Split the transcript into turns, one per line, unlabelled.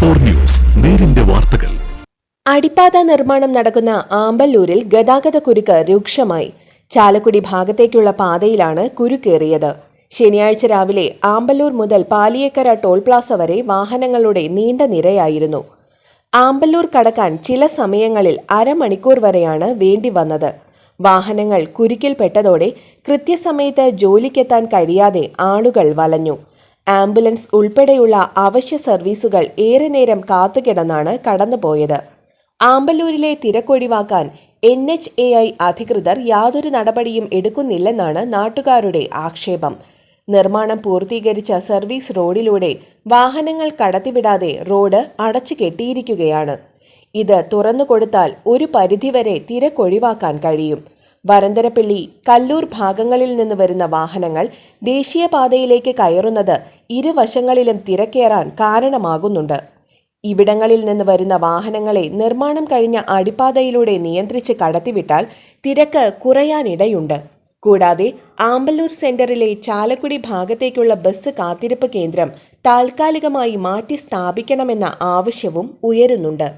4 news നേരിന്റെ വാർത്തകൾ.
അടിപ്പാത നിർമ്മാണം നടക്കുന്ന ആമ്പല്ലൂരിൽ ഗതാഗതക്കുരുക്ക് രൂക്ഷമായി. ചാലക്കുടി ഭാഗത്തേക്കുള്ള പാതയിലാണ് കുരുക്കേറിയത്. ശനിയാഴ്ച രാവിലെ ആമ്പല്ലൂർ മുതൽ പാലിയേക്കര ടോൾ പ്ലാസ വരെ വാഹനങ്ങളുടെ നീണ്ട നിരയായിരുന്നു. ആമ്പല്ലൂർ കടക്കാൻ ചില സമയങ്ങളിൽ അരമണിക്കൂർ വരെയാണ് വേണ്ടി വന്നത്. വാഹനങ്ങൾ കുരുക്കിൽപ്പെട്ടതോടെ കൃത്യസമയത്ത് ജോലിക്കെത്താൻ കഴിയാതെ ആളുകൾ വലഞ്ഞു. ആംബുലൻസ് ഉൾപ്പെടെയുള്ള അവശ്യ സർവീസുകൾ ഏറെ നേരം കാത്തുകിടന്നാണ് കടന്നുപോയത്. ആമ്പല്ലൂരിലെ തിരക്കൊഴിവാക്കാൻ NHAI അധികൃതർ യാതൊരു നടപടിയും എടുക്കുന്നില്ലെന്നാണ് നാട്ടുകാരുടെ ആക്ഷേപം. നിർമ്മാണം പൂർത്തീകരിച്ച സർവീസ് റോഡിലൂടെ വാഹനങ്ങൾ കടത്തിവിടാതെ റോഡ് അടച്ചു കെട്ടിയിരിക്കുകയാണ്. ഇത് തുറന്നുകൊടുത്താൽ ഒരു പരിധിവരെ തിരക്കൊഴിവാക്കാൻ കഴിയും. വരന്തരപ്പള്ളി, കല്ലൂർ ഭാഗങ്ങളിൽ നിന്ന് വരുന്ന വാഹനങ്ങൾ ദേശീയപാതയിലേക്ക് കയറുന്നത് ഇരുവശങ്ങളിലും തിരക്കേറാൻ കാരണമാകുന്നുണ്ട്. ഇവിടങ്ങളിൽ നിന്ന് വരുന്ന വാഹനങ്ങളെ നിർമ്മാണം കഴിഞ്ഞ അടിപ്പാതയിലൂടെ നിയന്ത്രിച്ച് കടത്തിവിട്ടാൽ തിരക്ക് കുറയാനിടയുണ്ട്. കൂടാതെ ആമ്പല്ലൂർ സെന്ററിലെ ചാലക്കുടി ഭാഗത്തേക്കുള്ള ബസ് കാത്തിരിപ്പ് കേന്ദ്രം താൽക്കാലികമായി മാറ്റി സ്ഥാപിക്കണമെന്ന ആവശ്യവും ഉയരുന്നുണ്ട്.